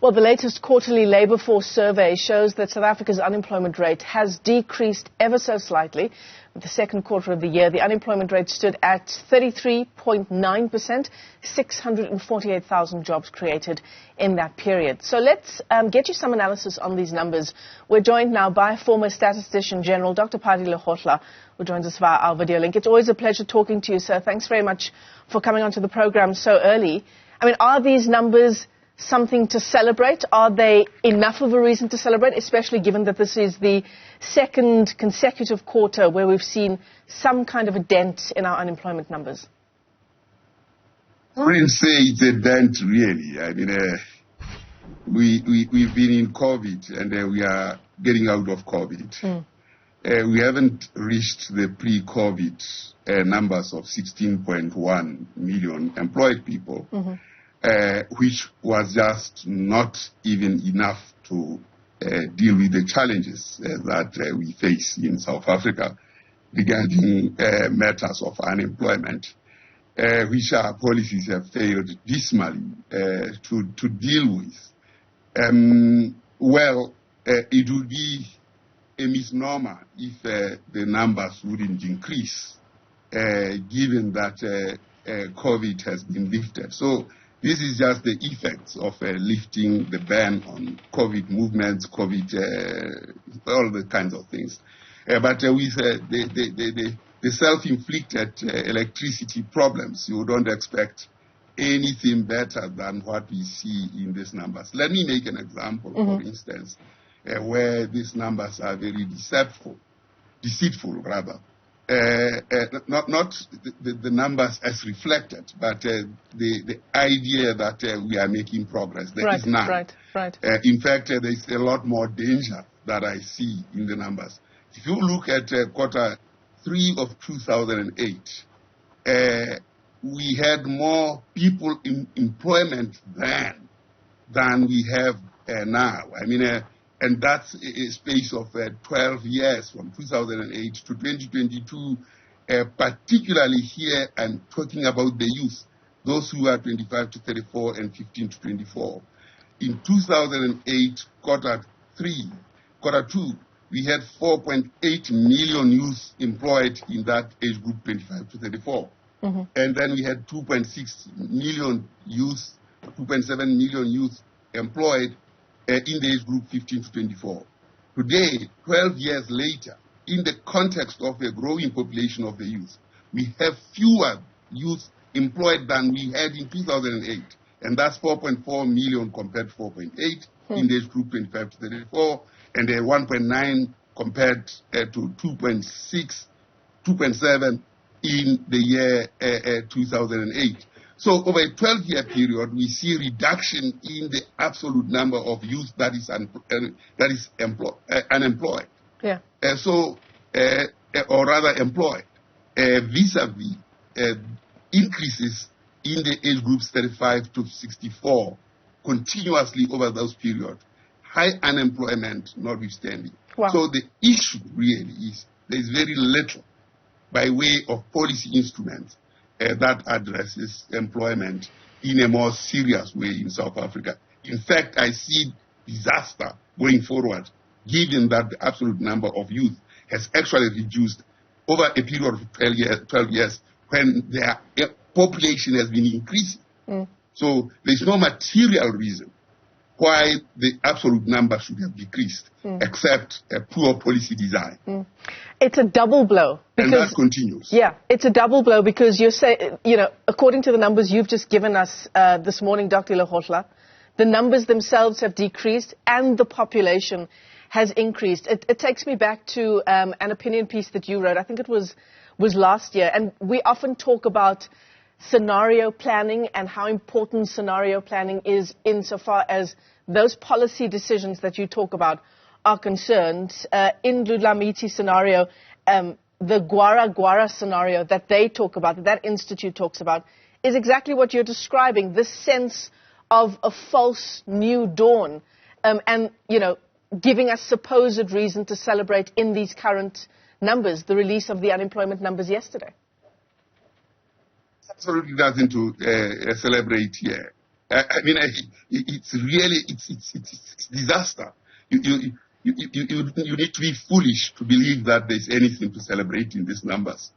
Well, the latest quarterly labour force survey shows that South Africa's unemployment rate has decreased ever so slightly. With the second quarter of the year, the unemployment rate stood at 33.9%, 648,000 jobs created in that period. So let's get you some analysis on these numbers. We're joined now by former Statistician-General, Dr. Pali Lehohla, who joins us via our video link. It's always a pleasure talking to you, sir. Thanks very much for coming onto the program so early. I mean, are these numbers something to celebrate? Are they enough of a reason to celebrate, especially given that this is the second consecutive quarter where we've seen some kind of a dent in our unemployment numbers? I wouldn't say it's a dent, really. I mean, we've been in COVID and we are getting out of COVID. We haven't reached the pre-COVID numbers of 16.1 million employed people. Which was just not even enough to deal with the challenges that we face in South Africa regarding matters of unemployment, which our policies have failed dismally to deal with. Well, it would be a misnomer if the numbers wouldn't increase, given that COVID has been lifted. So this is just the effects of lifting the ban on COVID movements, COVID, all the kinds of things. But with the self-inflicted electricity problems, you don't expect anything better than what we see in these numbers. Let me make an example, for instance, where these numbers are very deceitful rather. Not the numbers as reflected, but the idea that we are making progress. There is none. Right. In fact, there is a lot more danger that I see in the numbers. If you look at quarter 3 of 2008, we had more people in employment than we have now. I mean, and that's a space of 12 years, from 2008 to 2022, particularly here I'm talking about the youth, those who are 25 to 34 and 15 to 24. In 2008, quarter 2, we had 4.8 million youth employed in that age group 25 to 34. And then we had 2.6 million youth, 2.7 million youth employed in the age group 15 to 24. Today, 12 years later, in the context of a growing population of the youth, we have fewer youth employed than we had in 2008. And that's 4.4 million compared to 4.8 in the age group 25 to 34, and 1.9 compared to 2.6, 2.7 in the year 2008. So over a 12-year period, we see reduction in the absolute number of youth that is unemployed. Yeah. Or rather employed, vis-a-vis increases in the age groups 35 to 64 continuously over those periods. High unemployment notwithstanding. Wow. So the issue really is there is very little by way of policy instruments that addresses employment in a more serious way in South Africa. In fact, I see disaster going forward, given that the absolute number of youth has actually reduced over a period of 12 years when their population has been increasing. So there's no material reason why the absolute number should have decreased, except a poor policy design. It's a double blow. And that continues. Yeah, it's a double blow because you say, according to the numbers you've just given us this morning, Dr. Lehohla, the numbers themselves have decreased and the population has increased. It takes me back to an opinion piece that you wrote. I think it was last year. And we often talk about scenario planning and how important scenario planning is insofar as those policy decisions that you talk about are concerned. In Ludlamiti's scenario, the Gwara scenario that they talk about, that institute talks about, is exactly what you're describing, this sense of a false new dawn and, giving us supposed reason to celebrate in these current numbers, the release of the unemployment numbers yesterday. Absolutely nothing to celebrate here. It's really it's disaster. You need to be foolish to believe that there's anything to celebrate in these numbers.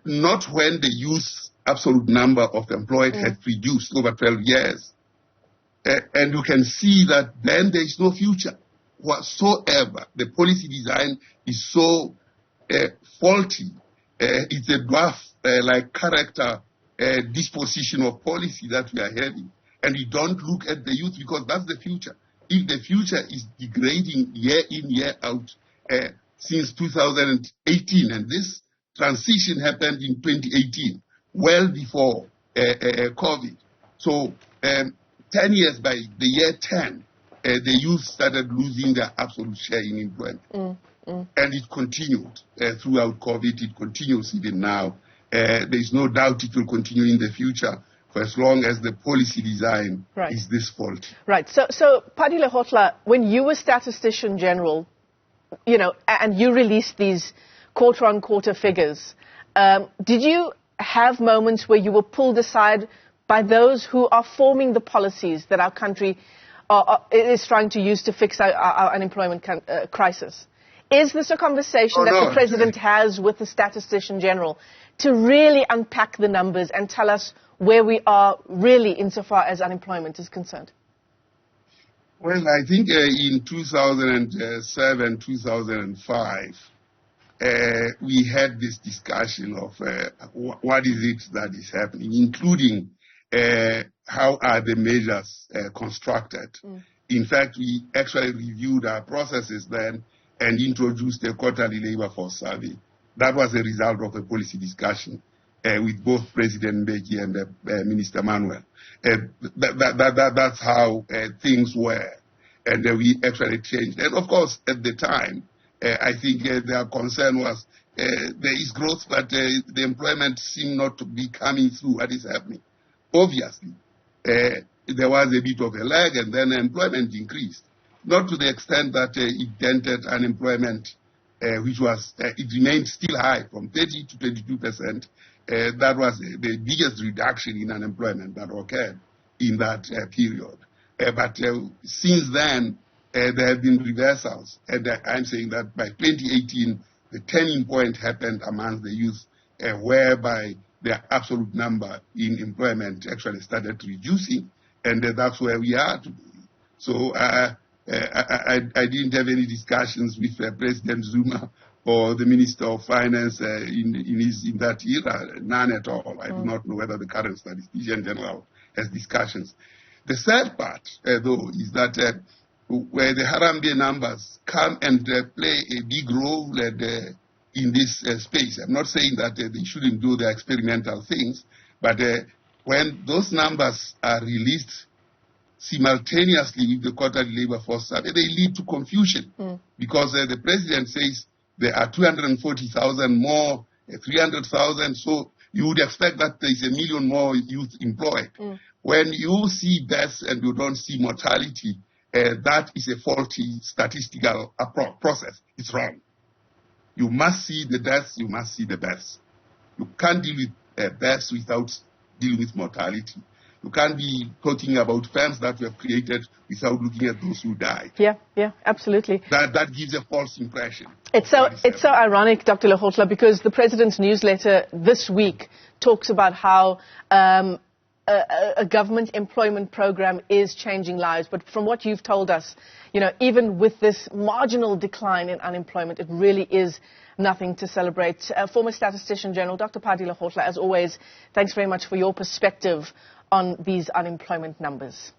Not when the youth absolute number of employed has reduced over 12 years. And you can see that then there is no future whatsoever. The policy design is so faulty. It's a dwarf-like character disposition of policy that we are having. And we don't look at the youth because that's the future. If the future is degrading year in, year out since 2018, and this transition happened in 2018, well before COVID. So 10 years, by the year 10, the youth started losing their absolute share in employment. And it continued throughout COVID. It continues even now. There is no doubt it will continue in the future for as long as the policy design is this faulty. Right. So Pali Lehohla, when you were Statistician-General, and you released these quarter-on-quarter figures, did you have moments where you were pulled aside by those who are forming the policies that our country is trying to use to fix our unemployment crisis? Is this a conversation that the President has with the Statistician-General to really unpack the numbers and tell us where we are really insofar as unemployment is concerned? Well, I think in 2007, 2005, we had this discussion of what is it that is happening, including how are the measures constructed. In fact, we actually reviewed our processes then and introduced a quarterly labor force survey. That was a result of a policy discussion with both President Mbeki and Minister Manuel. That's how things were. And we actually changed. And of course, at the time, I think their concern was there is growth, but the employment seemed not to be coming through. What is happening? Obviously, there was a bit of a lag, and then employment increased. Not to the extent that it dented unemployment, which was, it remained still high from 30 to 22%. That was the biggest reduction in unemployment that occurred in that period. But since then, there have been reversals. And I'm saying that by 2018, the turning point happened amongst the youth, whereby their absolute number in employment actually started reducing. And that's where we are today. So I didn't have any discussions with President Zuma or the Minister of Finance in that era, none at all. I do not know whether the current Statistician-General has discussions. The sad part, though, is that where the Harambee numbers come and play a big role in this space. I'm not saying that they shouldn't do their experimental things, but when those numbers are released simultaneously with the quarterly labor force survey, they lead to confusion because the President says there are 240,000 more, 300,000, so you would expect that there is 1 million more youth employed. When you see deaths and you don't see mortality, that is a faulty statistical process. It's wrong. You must see the deaths, you must see the births. You can't deal with births without dealing with mortality. You can't be talking about firms that we have created without looking at those who died. Yeah, absolutely. That gives a false impression. It's so ironic, Dr. Lehohla, because the President's newsletter this week talks about how a government employment program is changing lives. But from what you've told us, even with this marginal decline in unemployment, it really is nothing to celebrate. Former Statistician-General Dr. Pali Lehohla, as always, thanks very much for your perspective on these unemployment numbers.